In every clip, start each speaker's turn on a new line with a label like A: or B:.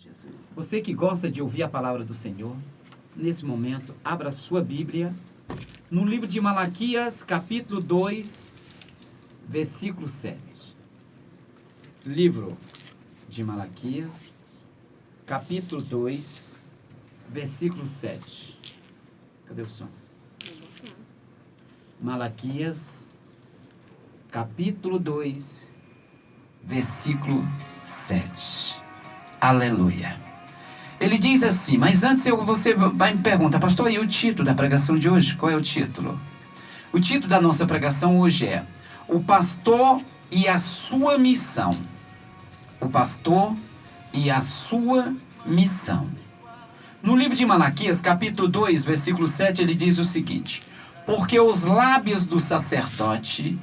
A: Jesus. Você que gosta de ouvir a palavra do Senhor, nesse momento, abra sua Bíblia no livro de Malaquias, capítulo 2, versículo 7. Livro de Malaquias, capítulo 2, versículo 7. Cadê o som? Malaquias, capítulo 2, versículo 7. Aleluia. Ele diz assim, mas antes você vai me perguntar, pastor, e o título da pregação de hoje? Qual é o título? O título da nossa pregação hoje é O Pastor e a Sua Missão. O Pastor e a Sua Missão. No livro de Malaquias, capítulo 2, versículo 7, ele diz o seguinte: porque os lábios do sacerdote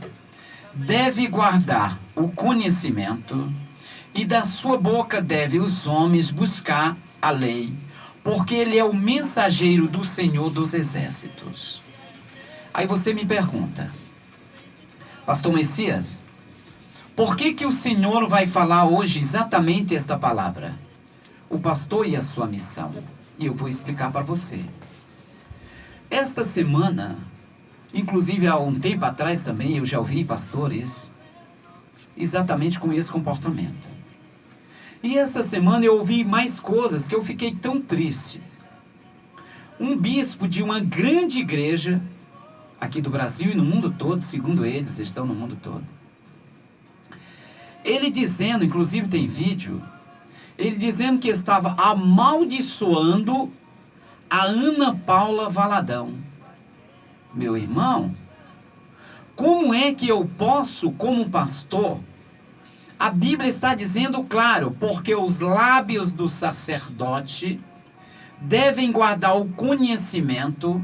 A: devem guardar o conhecimento, e da sua boca devem os homens buscar a lei, porque ele é o mensageiro do Senhor dos Exércitos. Aí você me pergunta, pastor Messias, por que o Senhor vai falar hoje exatamente esta palavra? O pastor e a sua missão. E eu vou explicar para você. Esta semana, inclusive há um tempo atrás também, eu já ouvi pastores exatamente com esse comportamento. E esta semana eu ouvi mais coisas que eu fiquei tão triste. Um bispo de uma grande igreja, aqui do Brasil e no mundo todo, segundo eles, estão no mundo todo. Ele dizendo, inclusive tem vídeo, ele dizendo que estava amaldiçoando a Ana Paula Valadão. Meu irmão, como é que eu posso, como pastor, a Bíblia está dizendo claro, porque os lábios do sacerdote devem guardar o conhecimento,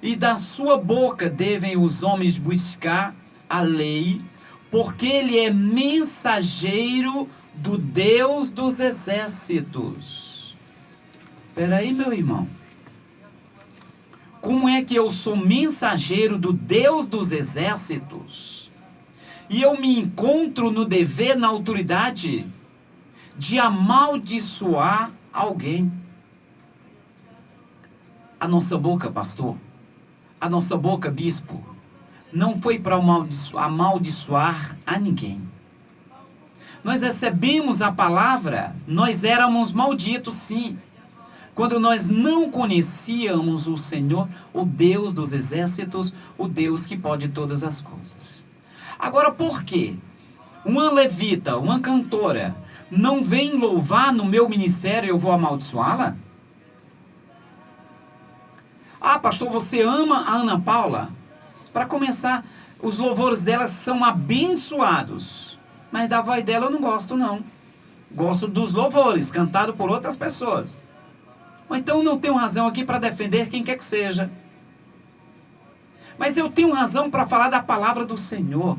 A: e da sua boca devem os homens buscar a lei, porque ele é mensageiro do Deus dos exércitos. Espera aí, meu irmão. Como é que eu sou mensageiro do Deus dos exércitos e eu me encontro no dever, na autoridade de amaldiçoar alguém? A nossa boca, pastor, a nossa boca, bispo, não foi para amaldiçoar a ninguém. Nós recebemos a palavra, nós éramos malditos, sim, quando nós não conhecíamos o Senhor, o Deus dos exércitos, o Deus que pode todas as coisas. Agora, por quê? Uma levita, uma cantora, não vem louvar no meu ministério e eu vou amaldiçoá-la? Ah, pastor, você ama a Ana Paula? Para começar, os louvores dela são abençoados, mas da voz dela eu não gosto, não. Gosto dos louvores, cantados por outras pessoas. Então não tenho razão aqui para defender quem quer que seja. Mas eu tenho razão para falar da palavra do Senhor.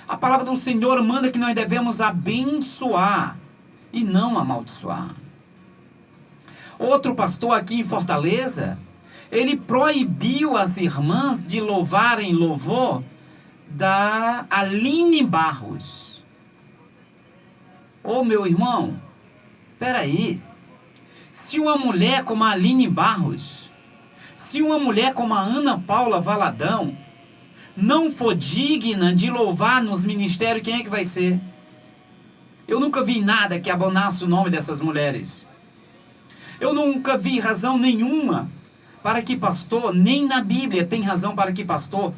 A: A palavra do Senhor manda que nós devemos abençoar e não amaldiçoar. Outro pastor aqui em Fortaleza, ele proibiu as irmãs de louvarem louvor da Aline Barros. Ô meu irmão, peraí. Se uma mulher como a Aline Barros, se uma mulher como a Ana Paula Valadão não for digna de louvar nos ministérios, quem é que vai ser? Eu nunca vi nada que abonasse o nome dessas mulheres. Eu nunca vi razão nenhuma para que pastor, nem na Bíblia tem razão para que pastor,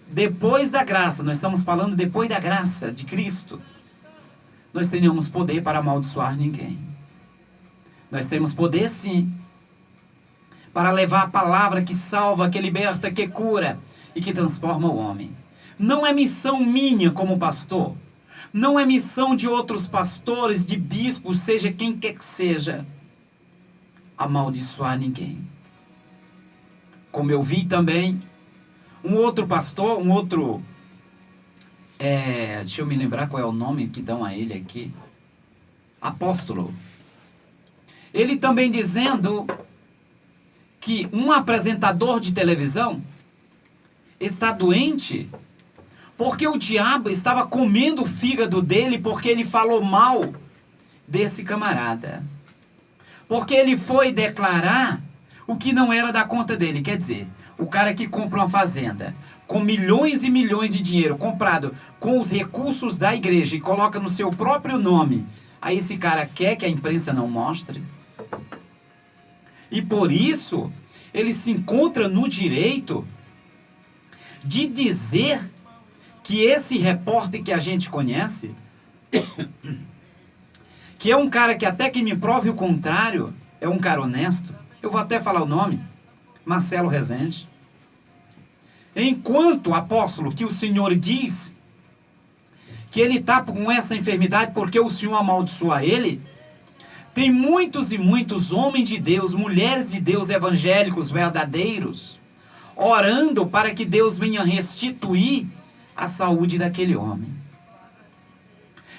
A: depois da graça, nós estamos falando depois da graça de Cristo, nós tenhamos poder para amaldiçoar ninguém. Nós temos poder sim, para levar a palavra que salva, que liberta, que cura e que transforma o homem. Não é missão minha como pastor, não é missão de outros pastores, de bispos, seja quem quer que seja, amaldiçoar ninguém. Como eu vi também, um outro pastor, deixa eu me lembrar qual é o nome que dão a ele aqui, apóstolo. Ele também dizendo que um apresentador de televisão está doente porque o diabo estava comendo o fígado dele porque ele falou mal desse camarada. Porque ele foi declarar o que não era da conta dele. Quer dizer, o cara que compra uma fazenda com milhões e milhões de dinheiro comprado com os recursos da igreja e coloca no seu próprio nome, aí esse cara quer que a imprensa não mostre. E por isso, ele se encontra no direito de dizer que esse repórter que a gente conhece, que é um cara que até que me prove o contrário, é um cara honesto, eu vou até falar o nome, Marcelo Rezende. Enquanto, apóstolo, que o senhor diz que ele está com essa enfermidade porque o senhor amaldiçoa ele, tem muitos e muitos homens de Deus, mulheres de Deus evangélicos verdadeiros, orando para que Deus venha restituir a saúde daquele homem.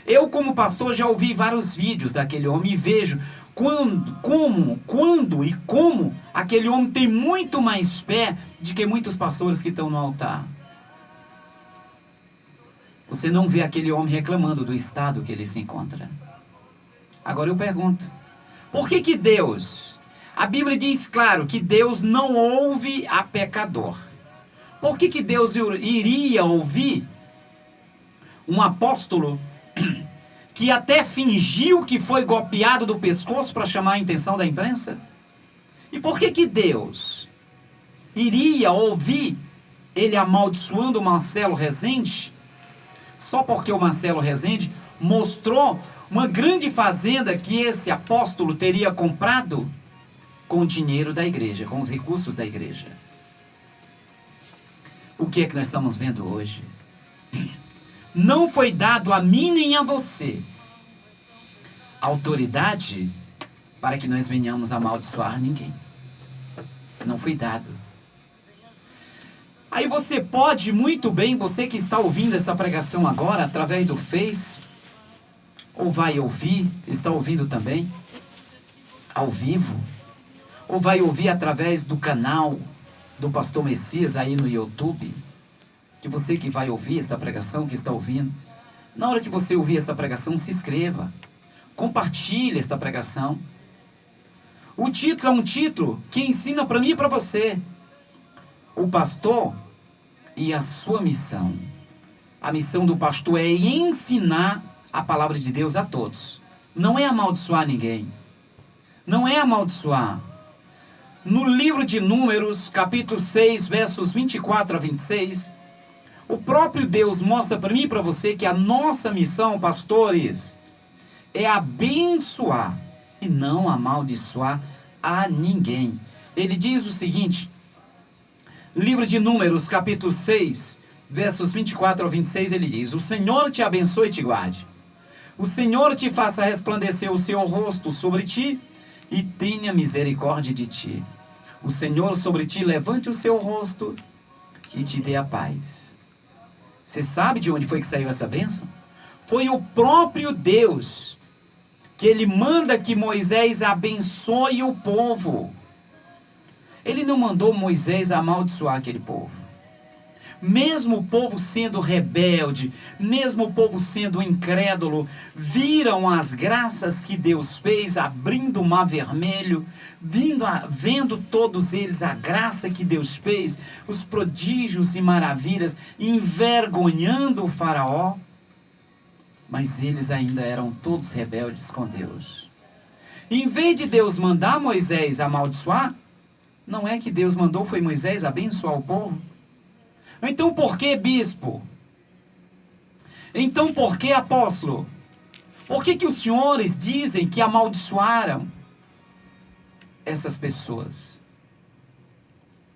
A: Eu, como pastor, já ouvi vários vídeos daquele homem e vejo quando e como aquele homem tem muito mais fé do que muitos pastores que estão no altar. Você não vê aquele homem reclamando do estado que ele se encontra. Agora eu pergunto, por que Deus, a Bíblia diz claro que Deus não ouve a pecador. Por que Deus iria ouvir um apóstolo que até fingiu que foi golpeado do pescoço para chamar a atenção da imprensa? E por que Deus iria ouvir ele amaldiçoando o Marcelo Rezende, só porque o Marcelo Rezende mostrou uma grande fazenda que esse apóstolo teria comprado com o dinheiro da igreja, com os recursos da igreja? O que é que nós estamos vendo hoje? Não foi dado a mim nem a você autoridade para que nós venhamos amaldiçoar ninguém. Não foi dado. Aí você pode muito bem, você que está ouvindo essa pregação agora, através do Face, ou vai ouvir, está ouvindo também, ao vivo, ou vai ouvir através do canal do Pastor Messias aí no YouTube, que você que vai ouvir essa pregação, que está ouvindo, na hora que você ouvir essa pregação, se inscreva, compartilhe essa pregação. O título é um título que ensina para mim e para você, o pastor e a sua missão. A missão do pastor é ensinar a palavra de Deus a todos. Não é amaldiçoar ninguém. Não é amaldiçoar. No livro de Números, capítulo 6, versos 24 a 26, o próprio Deus mostra para mim e para você que a nossa missão, pastores, é abençoar e não amaldiçoar a ninguém. Ele diz o seguinte, livro de Números, capítulo 6, versos 24 a 26, ele diz: o Senhor te abençoe e te guarde. O Senhor te faça resplandecer o seu rosto sobre ti e tenha misericórdia de ti. O Senhor sobre ti levante o seu rosto e te dê a paz. Você sabe de onde foi que saiu essa bênção? Foi o próprio Deus que ele manda que Moisés abençoe o povo. Ele não mandou Moisés amaldiçoar aquele povo. Mesmo o povo sendo rebelde, mesmo o povo sendo incrédulo, viram as graças que Deus fez, abrindo o mar vermelho, vendo todos eles a graça que Deus fez, os prodígios e maravilhas, envergonhando o faraó. Mas eles ainda eram todos rebeldes com Deus. Em vez de Deus mandar Moisés amaldiçoar, não é que Deus mandou, foi Moisés abençoar o povo? Então por que bispo? Então por que apóstolo? Por que os senhores dizem que amaldiçoaram essas pessoas?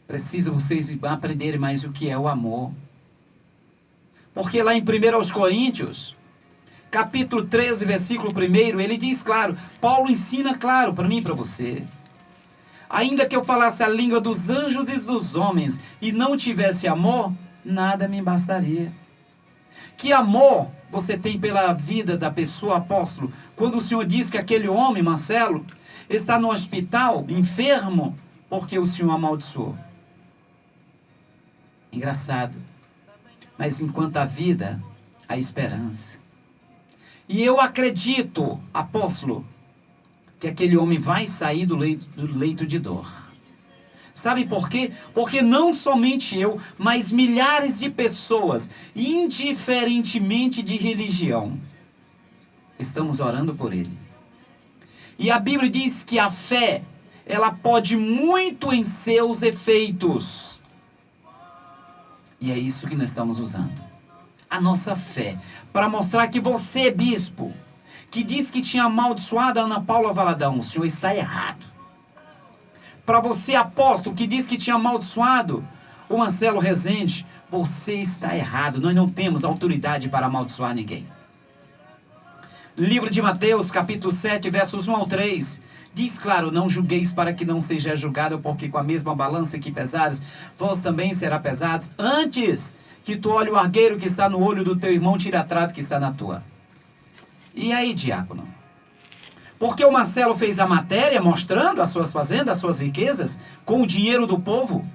A: Precisa vocês aprenderem mais o que é o amor. Porque lá em 1 Coríntios, capítulo 13, versículo 1, ele diz claro, Paulo ensina claro para mim e para você. Ainda que eu falasse a língua dos anjos e dos homens e não tivesse amor, nada me bastaria. Que amor você tem pela vida da pessoa, apóstolo, quando o senhor diz que aquele homem, Marcelo, está no hospital, enfermo, porque o senhor amaldiçoou? Engraçado. Mas enquanto há vida, há esperança. E eu acredito, apóstolo, que aquele homem vai sair do leito de dor. Sabe por quê? Porque não somente eu, mas milhares de pessoas, indiferentemente de religião, estamos orando por ele. E a Bíblia diz que a fé, ela pode muito em seus efeitos. E é isso que nós estamos usando. A nossa fé. Para mostrar que você, bispo, que diz que tinha amaldiçoado a Ana Paula Valadão, o senhor está errado. Para você, apóstolo, que diz que tinha amaldiçoado o Marcelo Rezende, você está errado. Nós não temos autoridade para amaldiçoar ninguém. Livro de Mateus, capítulo 7, versos 1 ao 3, diz claro: não julgueis para que não seja julgado, porque com a mesma balança que pesares, vós também será pesados. Antes que tu olhe o argueiro que está no olho do teu irmão, tira a trave que está na tua. E aí, diácono? Porque o Marcelo fez a matéria mostrando as suas fazendas, as suas riquezas, com o dinheiro do povo.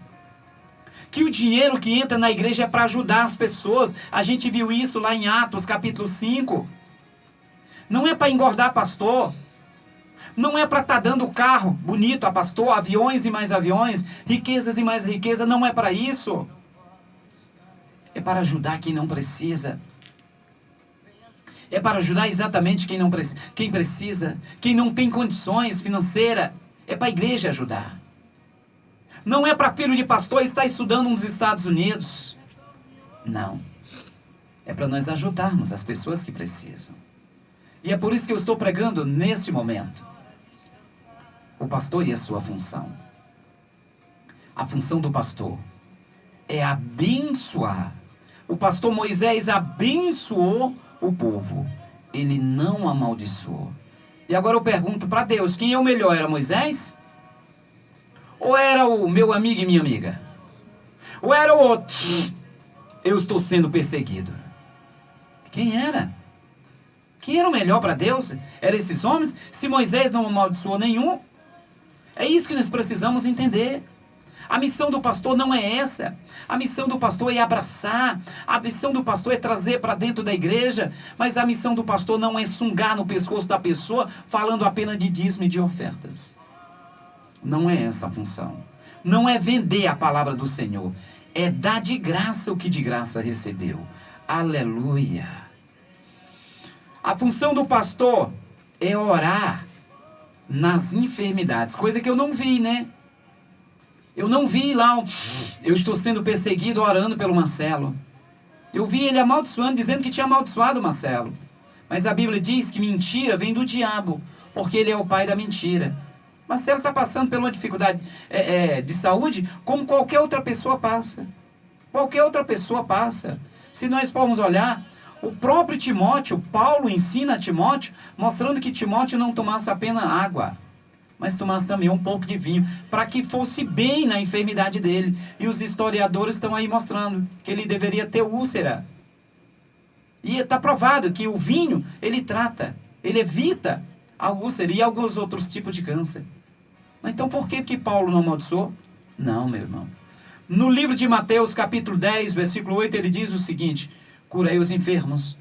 A: Que o dinheiro que entra na igreja é para ajudar as pessoas. A gente viu isso lá em Atos, capítulo 5. Não é para engordar pastor. Não é para estar dando carro bonito a pastor, aviões e mais aviões, riquezas e mais riqueza. Não é para isso. É para ajudar quem não precisa. É para ajudar exatamente quem precisa, quem não tem condições financeiras. É para a igreja ajudar. Não é para filho de pastor estar estudando nos Estados Unidos. Não. É para nós ajudarmos as pessoas que precisam. E é por isso que eu estou pregando neste momento. O pastor e a sua função. A função do pastor é abençoar. O pastor Moisés abençoou o povo. Ele não amaldiçoou. E agora eu pergunto para Deus, quem é o melhor? Era Moisés? Ou era o meu amigo e minha amiga? Ou era o outro? Eu estou sendo perseguido. Quem era? Quem era o melhor para Deus? Eram esses homens? Se Moisés não amaldiçoou nenhum? É isso que nós precisamos entender. A missão do pastor não é essa. A missão do pastor é abraçar. A missão do pastor é trazer para dentro da igreja. Mas a missão do pastor não é sungar no pescoço da pessoa, falando apenas de dízimo e de ofertas. Não é essa a função. Não é vender a palavra do Senhor. É dar de graça o que de graça recebeu. Aleluia. A função do pastor é orar nas enfermidades. Coisa que eu não vi, né? Eu não vi lá, eu estou sendo perseguido orando pelo Marcelo. Eu vi ele amaldiçoando, dizendo que tinha amaldiçoado o Marcelo. Mas a Bíblia diz que mentira vem do diabo, porque ele é o pai da mentira. Marcelo está passando por uma dificuldade de saúde, como qualquer outra pessoa passa. Qualquer outra pessoa passa. Se nós formos olhar, o próprio Timóteo, Paulo ensina a Timóteo, mostrando que Timóteo não tomasse apenas água, mas tomasse também um pouco de vinho, para que fosse bem na enfermidade dele. E os historiadores estão aí mostrando que ele deveria ter úlcera. E está provado que o vinho, ele trata, ele evita a úlcera e alguns outros tipos de câncer. Então por que Paulo não amaldiçoou? Não, meu irmão. No livro de Mateus, capítulo 10, versículo 8, ele diz o seguinte: curai os enfermos,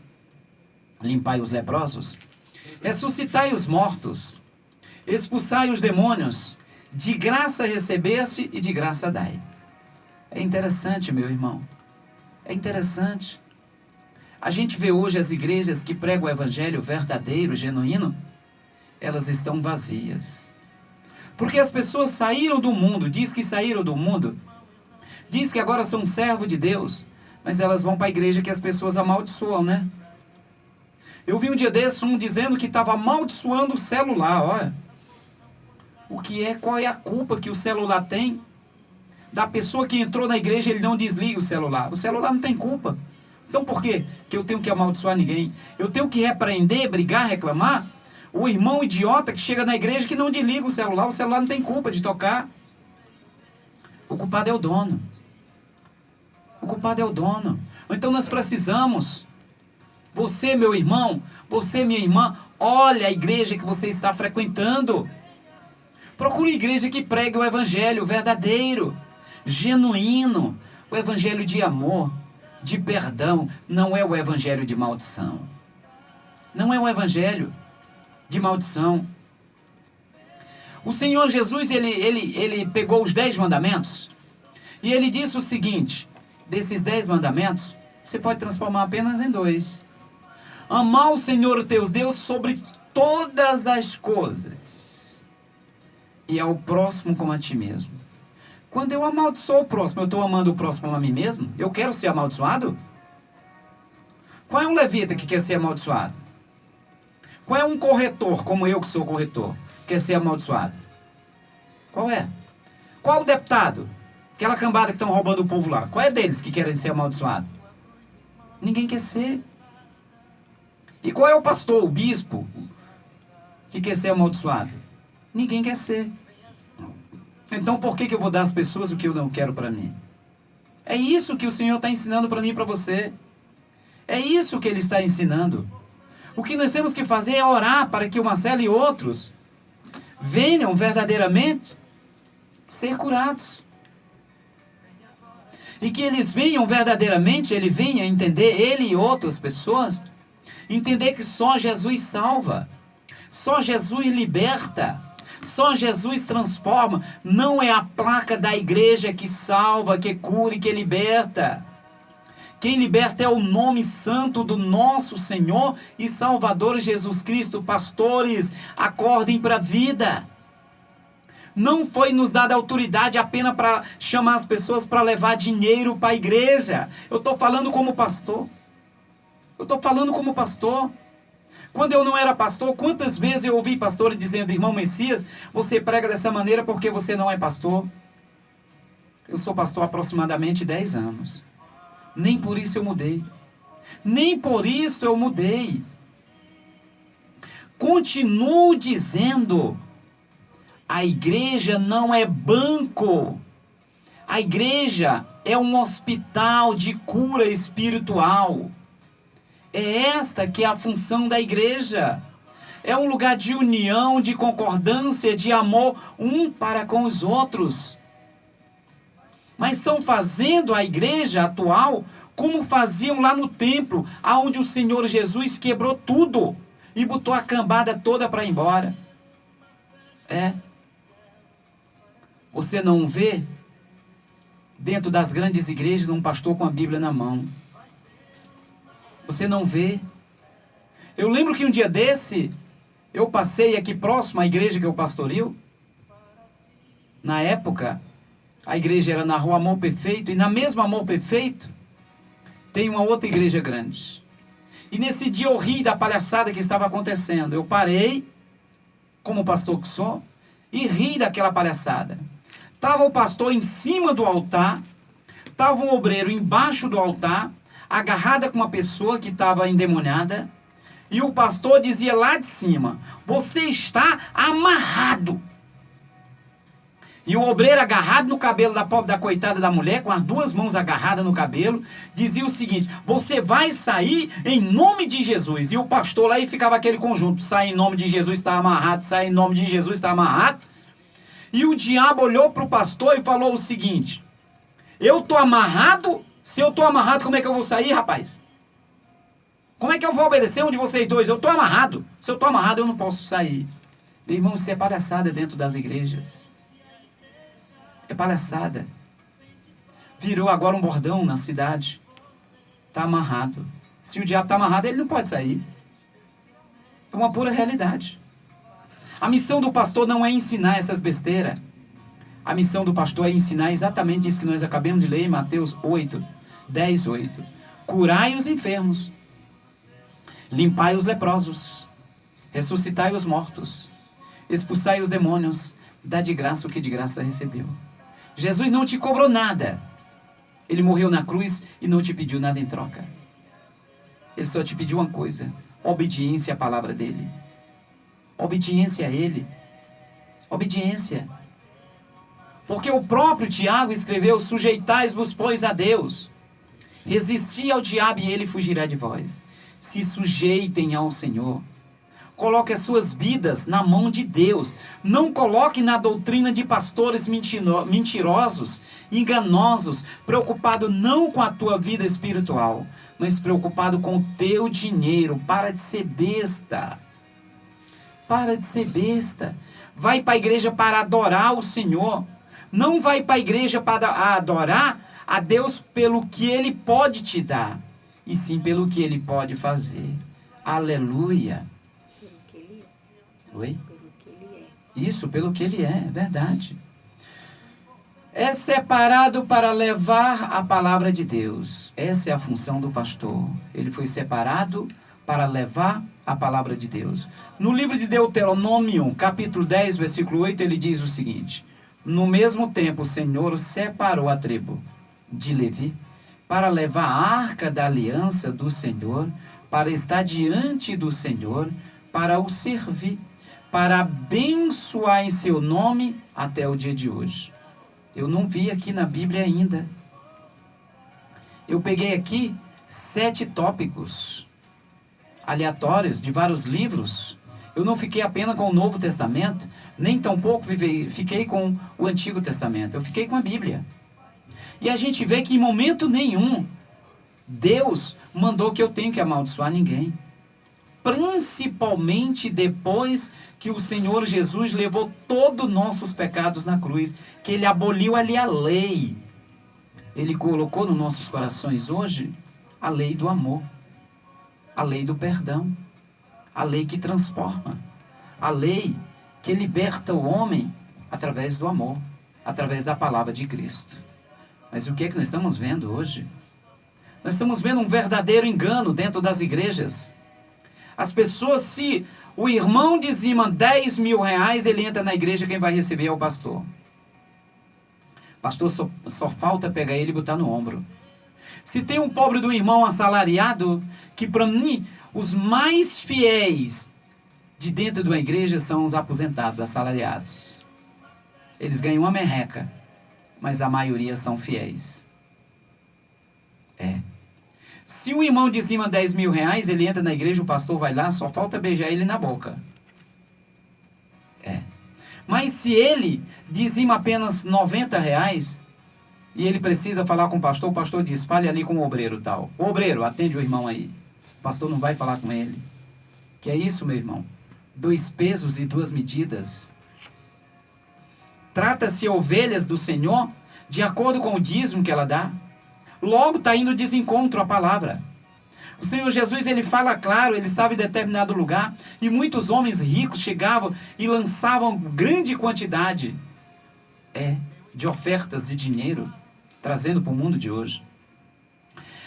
A: limpai os leprosos, ressuscitai os mortos, expulsai os demônios, de graça recebeste e de graça dai. É interessante, meu irmão. É interessante. A gente vê hoje as igrejas que pregam o evangelho verdadeiro, genuíno, elas estão vazias. Porque as pessoas saíram do mundo, diz que saíram do mundo, diz que agora são servos de Deus, mas elas vão para a igreja que as pessoas amaldiçoam, né? Eu vi um dia desses um dizendo que estava amaldiçoando o celular, olha. Qual é a culpa que o celular tem? Da pessoa que entrou na igreja, ele não desliga o celular. O celular não tem culpa. Então por quê que eu tenho que amaldiçoar ninguém? Eu tenho que repreender, brigar, reclamar? O irmão idiota que chega na igreja que não desliga o celular não tem culpa de tocar. O culpado é o dono. O culpado é o dono. Então nós precisamos, você meu irmão, você minha irmã, olha a igreja que você está frequentando. Procure uma igreja que pregue o evangelho verdadeiro, genuíno, o evangelho de amor, de perdão, não é o evangelho de maldição. Não é o evangelho de maldição. O Senhor Jesus, ele pegou os 10 mandamentos e ele disse o seguinte: desses 10 mandamentos, você pode transformar apenas em 2. Amar o Senhor, o teu Deus, sobre todas as coisas, e ao próximo como a ti mesmo. Quando eu amaldiçoo o próximo, eu estou amando o próximo como a mim mesmo? Eu quero ser amaldiçoado? Qual é um levita que quer ser amaldiçoado? Qual é um corretor, como eu que sou corretor, quer ser amaldiçoado? Qual é? Qual o deputado? Aquela cambada que estão roubando o povo lá. Qual é deles que querem ser amaldiçoado? Ninguém quer ser. E qual é o pastor, o bispo, que quer ser amaldiçoado? Ninguém quer ser. Então por que eu vou dar às pessoas o que eu não quero para mim? É isso que o Senhor está ensinando para mim e para você. É isso que Ele está ensinando. O que nós temos que fazer é orar para que o Marcelo e outros venham verdadeiramente ser curados. E que eles venham verdadeiramente, ele venha entender, ele e outras pessoas, entender que só Jesus salva, só Jesus liberta, só Jesus transforma. Não é a placa da igreja que salva, que cura e que liberta. Quem liberta é o nome santo do nosso Senhor e Salvador Jesus Cristo. Pastores, acordem para a vida. Não foi nos dada autoridade apenas para chamar as pessoas para levar dinheiro para a igreja. Eu estou falando como pastor. Eu estou falando como pastor. Quando eu não era pastor, quantas vezes eu ouvi pastores dizendo: irmão Messias, você prega dessa maneira porque você não é pastor? Eu sou pastor há aproximadamente 10 anos. Nem por isso eu mudei. Nem por isso eu mudei. Continuo dizendo: a igreja não é banco. A igreja é um hospital de cura espiritual. É esta que é a função da igreja. É um lugar de união, de concordância, de amor um para com os outros. Mas estão fazendo a igreja atual como faziam lá no templo, onde o Senhor Jesus quebrou tudo e botou a cambada toda para ir embora. Você não vê dentro das grandes igrejas um pastor com a Bíblia na mão. Você não vê. Eu lembro que um dia desse, eu passei aqui próximo à igreja que eu pastoreio. Na época, a igreja era na rua Amor Perfeito, e na mesma Amor Perfeito tem uma outra igreja grande. E nesse dia eu ri da palhaçada que estava acontecendo. Eu parei, como pastor que sou, e ri daquela palhaçada. Estava o pastor em cima do altar, estava um obreiro embaixo do altar, agarrada com uma pessoa que estava endemoniada, e o pastor dizia lá de cima: você está amarrado. E o obreiro agarrado no cabelo da pobre, da coitada da mulher, com as 2 mãos agarradas no cabelo, dizia o seguinte: você vai sair em nome de Jesus. E o pastor lá, e ficava aquele conjunto: sai em nome de Jesus, está amarrado, sai em nome de Jesus, está amarrado. E o diabo olhou para o pastor e falou o seguinte: eu estou amarrado? Se eu estou amarrado, como é que eu vou sair, rapaz? Como é que eu vou obedecer um de vocês dois? Eu estou amarrado. Se eu estou amarrado, eu não posso sair. Meu irmão, isso é palhaçada dentro das igrejas. É palhaçada. Virou agora um bordão na cidade. Está amarrado. Se o diabo está amarrado, ele não pode sair. É uma pura realidade. A missão do pastor não é ensinar essas besteiras. A missão do pastor é ensinar exatamente isso que nós acabamos de ler em Mateus 8, 10, 8. Curai os enfermos, limpai os leprosos, ressuscitai os mortos, expulsai os demônios, dá de graça o que de graça recebeu. Jesus não te cobrou nada. Ele morreu na cruz e não te pediu nada em troca. Ele só te pediu uma coisa: obediência à palavra dele. Obediência a ele. Obediência. Porque o próprio Tiago escreveu: sujeitais-vos, pois, a Deus. Resisti ao diabo e ele fugirá de vós. Se sujeitem ao Senhor. Coloque as suas vidas na mão de Deus. Não coloque na doutrina de pastores mentirosos, enganosos, preocupado não com a tua vida espiritual, mas preocupado com o teu dinheiro. Para de ser besta. Para de ser besta. vai para a igreja para adorar o Senhor. Não vai para a igreja para adorar a Deus pelo que Ele pode te dar, e sim pelo que Ele pode fazer. Aleluia.
B: Pelo que ele é.
A: Oi?
B: Pelo que ele é.
A: Isso, pelo que Ele é verdade. É separado para levar a palavra de Deus. Essa é a função do pastor. Ele foi separado para levar a palavra de Deus. No livro de Deuteronômio, capítulo 10, versículo 8, ele diz o seguinte: no mesmo tempo, o Senhor separou a tribo de Levi para levar a arca da aliança do Senhor, para estar diante do Senhor, para o servir, para abençoar em seu nome até o dia de hoje. Eu não vi aqui na Bíblia ainda. Eu peguei aqui 7 tópicos aleatórios de vários livros. Eu não fiquei apenas com o Novo Testamento, nem tampouco fiquei com o Antigo Testamento. Eu fiquei com a Bíblia. E a gente vê que em momento nenhum Deus mandou que eu tenha que amaldiçoar ninguém. Principalmente depois que o Senhor Jesus levou todos os nossos pecados na cruz, que Ele aboliu ali a lei. Ele colocou nos nossos corações hoje a lei do amor, a lei do perdão, a lei que transforma, a lei que liberta o homem através do amor, através da palavra de Cristo. Mas o que é que nós estamos vendo hoje? Nós estamos vendo um verdadeiro engano dentro das igrejas. As pessoas, se o irmão dizima 10 mil reais, ele entra na igreja, quem vai receber é o pastor. Pastor só falta pegar ele e botar no ombro. Se tem um pobre do irmão assalariado, que para mim, os mais fiéis de dentro de uma igreja são os aposentados, assalariados. Eles ganham uma merreca, mas a maioria são fiéis. Se o irmão dizima 10 mil reais, ele entra na igreja, o pastor vai lá, só falta beijar ele na boca. Mas se ele dizima apenas 90 reais, e ele precisa falar com o pastor diz, fale ali com o obreiro tal. O obreiro, atende o irmão aí. O pastor não vai falar com ele. Que é isso, meu irmão? 2 pesos e 2 medidas. Trata-se ovelhas do Senhor de acordo com o dízimo que ela dá. Logo está indo desencontro à palavra. O Senhor Jesus, ele fala claro, ele estava em determinado lugar, e muitos homens ricos chegavam e lançavam grande quantidade de ofertas de dinheiro, trazendo para o mundo de hoje.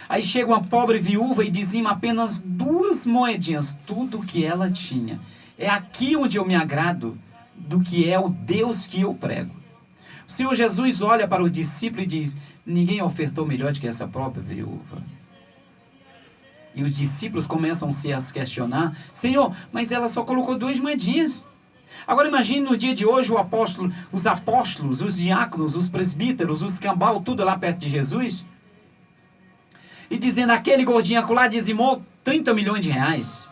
A: Aí chega uma pobre viúva e dizima apenas 2 moedinhas, tudo que ela tinha. É aqui onde eu me agrado do que é o Deus que eu prego. O Senhor Jesus olha para o discípulo e diz, ninguém ofertou melhor do que essa própria viúva. E os discípulos começam a se questionar, Senhor, mas ela só colocou 2 moedinhas. Agora imagine no dia de hoje os apóstolos, os diáconos, os presbíteros, os cambal, tudo lá perto de Jesus. E dizendo, aquele gordinho acolá dizimou 30 milhões de reais.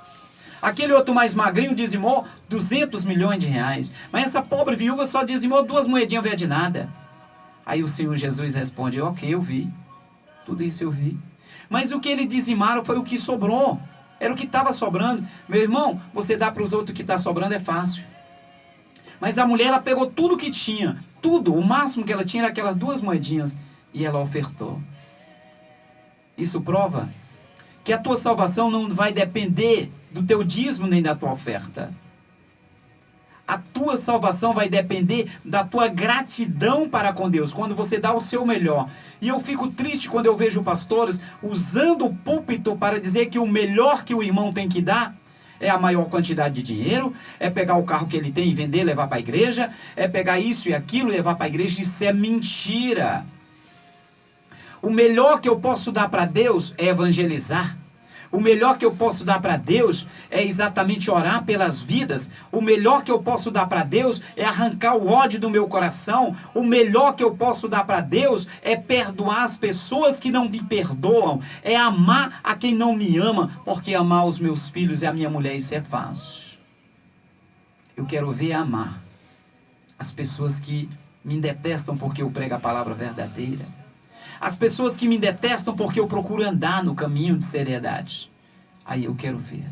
A: Aquele outro mais magrinho dizimou 200 milhões de reais. Mas essa pobre viúva só dizimou 2 moedinhas, veio de nada. Aí o Senhor Jesus responde, ok, eu vi. Tudo isso eu vi. Mas o que eles dizimaram foi o que sobrou. Era o que estava sobrando. Meu irmão, você dá para os outros o que está sobrando é fácil. Mas a mulher, ela pegou tudo que tinha. Tudo. O máximo que ela tinha era aquelas 2 moedinhas. E ela ofertou. Isso prova que a tua salvação não vai depender do teu dízimo nem da tua oferta. A tua salvação vai depender da tua gratidão para com Deus, quando você dá o seu melhor. E eu fico triste quando eu vejo pastores usando o púlpito para dizer que o melhor que o irmão tem que dar é a maior quantidade de dinheiro, é pegar o carro que ele tem e vender, levar para a igreja, é pegar isso e aquilo e levar para a igreja. Isso é mentira. O melhor que eu posso dar para Deus é evangelizar. O melhor que eu posso dar para Deus é exatamente orar pelas vidas. O melhor que eu posso dar para Deus é arrancar o ódio do meu coração. O melhor que eu posso dar para Deus é perdoar as pessoas que não me perdoam. É amar a quem não me ama, porque amar os meus filhos e a minha mulher, isso é fácil. Eu quero ver amar as pessoas que me detestam porque eu prego a palavra verdadeira. As pessoas que me detestam porque eu procuro andar no caminho de seriedade. Aí eu quero ver.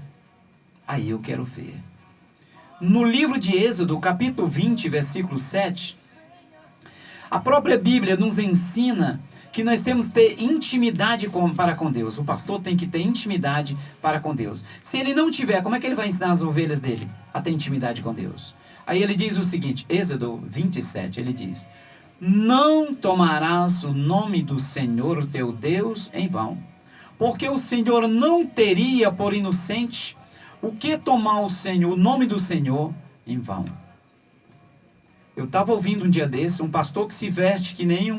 A: Aí eu quero ver. no livro de Êxodo, capítulo 20, versículo 7, a própria Bíblia nos ensina que nós temos que ter intimidade para com Deus. O pastor tem que ter intimidade para com Deus. Se ele não tiver, como é que ele vai ensinar as ovelhas dele a ter intimidade com Deus? Aí ele diz o seguinte, Êxodo 27, ele diz: não tomarás o nome do Senhor teu Deus em vão, porque o Senhor não teria por inocente o que tomar o nome do Senhor em vão. Eu estava ouvindo um dia desse um pastor que se veste que nem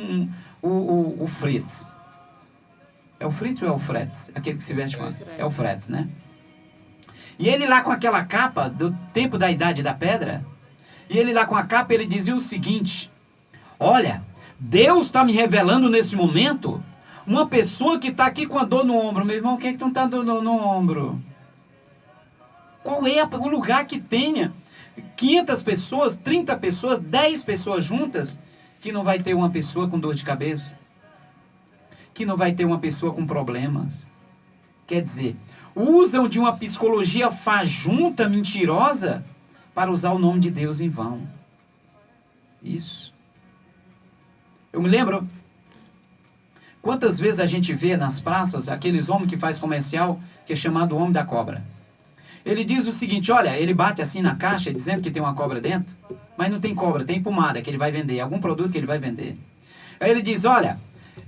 A: o Fritz. É o Fritz ou é o Fretz? Aquele que se veste com... É o Fretz, né? E ele lá com aquela capa do tempo da Idade da Pedra, e ele lá com a capa, ele dizia o seguinte: olha, Deus está me revelando nesse momento uma pessoa que está aqui com a dor no ombro. Meu irmão, quem é que não está dor no ombro? Qual é o lugar que tenha 500 pessoas, 30 pessoas, 10 pessoas juntas, que não vai ter uma pessoa com dor de cabeça? Que não vai ter uma pessoa com problemas? Quer dizer, usam de uma psicologia fajunta, mentirosa, para usar o nome de Deus em vão. Isso. Eu me lembro, quantas vezes a gente vê nas praças aqueles homens que faz comercial, que é chamado homem da cobra. Ele diz o seguinte, olha, ele bate assim na caixa, dizendo que tem uma cobra dentro, mas não tem cobra, tem pomada que ele vai vender, algum produto que ele vai vender. Aí ele diz, olha,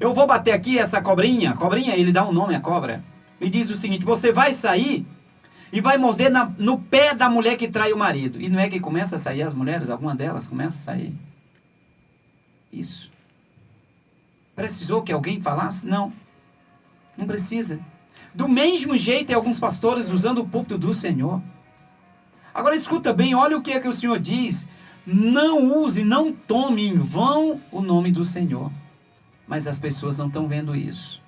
A: eu vou bater aqui essa cobrinha, ele dá um nome à cobra, e diz o seguinte, você vai sair e vai morder no pé da mulher que trai o marido. E não é que começa a sair as mulheres, alguma delas começa a sair. Isso. Precisou que alguém falasse? Não. Não precisa. Do mesmo jeito, tem alguns pastores usando o púlpito do Senhor. Agora escuta bem, olha o que é que o Senhor diz. Não use, não tome em vão o nome do Senhor. Mas as pessoas não estão vendo isso.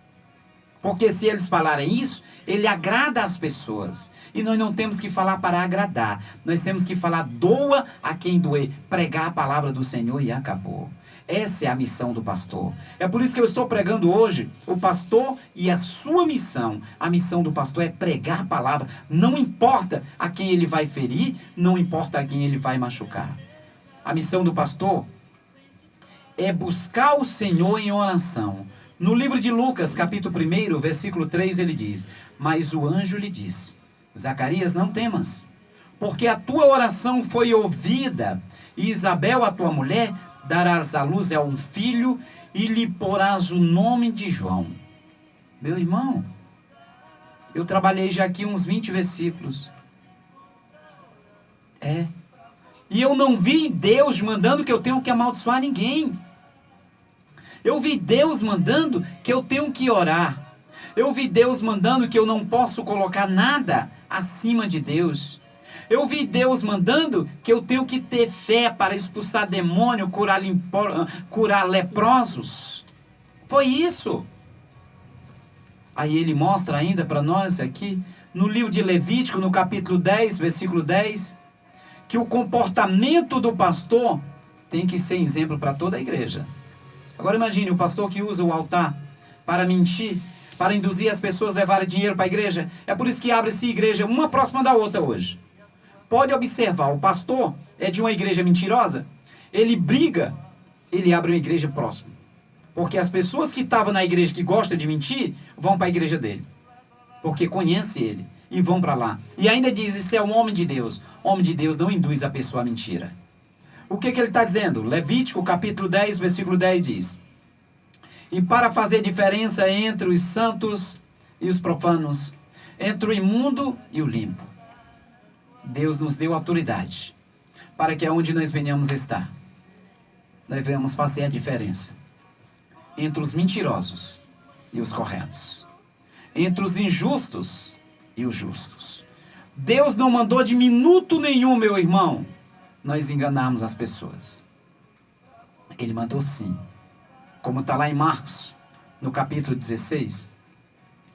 A: Porque se eles falarem isso, ele agrada as pessoas. E nós não temos que falar para agradar. Nós temos que falar, doa a quem doer. Pregar a palavra do Senhor e acabou. Essa é a missão do pastor. É por isso que eu estou pregando hoje o pastor e a sua missão. A missão do pastor é pregar a palavra. Não importa a quem ele vai ferir, não importa a quem ele vai machucar. A missão do pastor é buscar o Senhor em oração. No livro de Lucas, capítulo 1, versículo 3, ele diz: mas o anjo lhe disse, Zacarias, não temas, porque a tua oração foi ouvida, e Isabel, a tua mulher, darás à luz a um filho, e lhe porás o nome de João. Meu irmão, eu trabalhei já aqui uns 20 versículos. E eu não vi Deus mandando que eu tenho que amaldiçoar ninguém. Eu vi Deus mandando que eu tenho que orar. Eu vi Deus mandando que eu não posso colocar nada acima de Deus. Eu vi Deus mandando que eu tenho que ter fé para expulsar demônio, curar leprosos. Foi isso. Aí ele mostra ainda para nós aqui, no livro de Levítico, no capítulo 10, versículo 10, que o comportamento do pastor tem que ser exemplo para toda a igreja. Agora imagine o pastor que usa o altar para mentir, para induzir as pessoas a levarem dinheiro para a igreja. É por isso que abre-se igreja uma próxima da outra hoje. Pode observar, o pastor é de uma igreja mentirosa, ele briga, ele abre uma igreja próxima. Porque as pessoas que estavam na igreja que gostam de mentir, vão para a igreja dele. Porque conhece ele e vão para lá. E ainda diz, isso é um homem de Deus. Homem de Deus não induz a pessoa a mentira. O que ele está dizendo? Levítico, capítulo 10, versículo 10 diz: e para fazer diferença entre os santos e os profanos, entre o imundo e o limpo, Deus nos deu autoridade para que aonde nós venhamos estar, nós venhamos fazer a diferença entre os mentirosos e os corretos, entre os injustos e os justos. Deus não mandou de minuto nenhum, meu irmão, nós enganarmos as pessoas. Ele mandou sim. Como está lá em Marcos, no capítulo 16,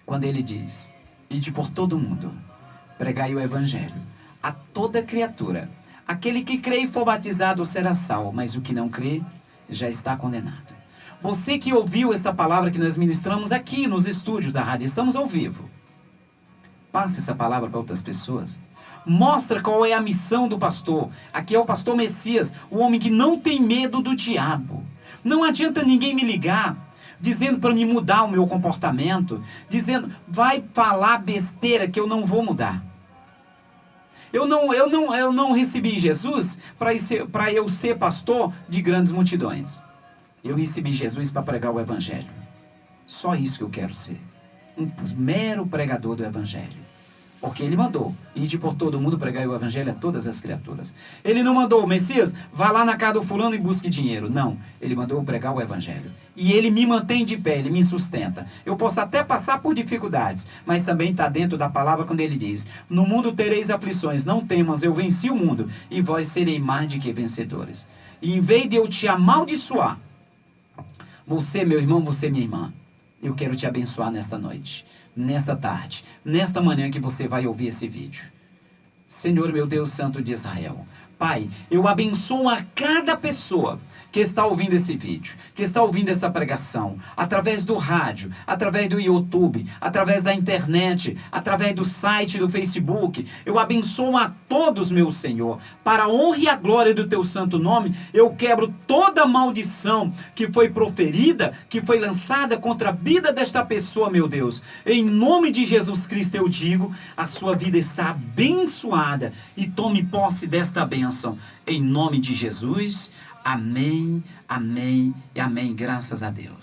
A: quando ele diz: ide por todo mundo, pregai o evangelho a toda criatura. Aquele que crê e for batizado será salvo, mas o que não crê já está condenado. Você que ouviu essa palavra que nós ministramos aqui nos estúdios da rádio, estamos ao vivo. Passe essa palavra para outras pessoas. Mostra qual é a missão do pastor. Aqui é o pastor Messias, o homem que não tem medo do diabo. Não adianta ninguém me ligar dizendo para me mudar o meu comportamento, dizendo, vai falar besteira que eu não vou mudar. Eu não recebi Jesus para eu ser pastor de grandes multidões. Eu recebi Jesus para pregar o evangelho. Só isso que eu quero ser. Um mero pregador do evangelho. Porque ele mandou, ide por todo mundo pregar o evangelho a todas as criaturas. Ele não mandou, Messias, vá lá na casa do fulano e busque dinheiro. Não, ele mandou eu pregar o evangelho. E ele me mantém de pé, ele me sustenta. Eu posso até passar por dificuldades, mas também está dentro da palavra quando ele diz, no mundo tereis aflições, não temas, eu venci o mundo, e vós serei mais de que vencedores. E em vez de eu te amaldiçoar, você, meu irmão, você, minha irmã, eu quero te abençoar nesta noite, nesta tarde, nesta manhã que você vai ouvir esse vídeo. Senhor, meu Deus Santo de Israel, Pai, eu abençoo a cada pessoa que está ouvindo esse vídeo, que está ouvindo essa pregação, através do rádio, através do YouTube, através da internet, através do site, do Facebook. Eu abençoo a todos, meu Senhor, para a honra e a glória do teu santo nome. Eu quebro toda maldição que foi proferida, que foi lançada contra a vida desta pessoa, meu Deus. Em nome de Jesus Cristo eu digo, a sua vida está abençoada e tome posse desta bênção. Em nome de Jesus. Amém, amém e amém. Graças a Deus.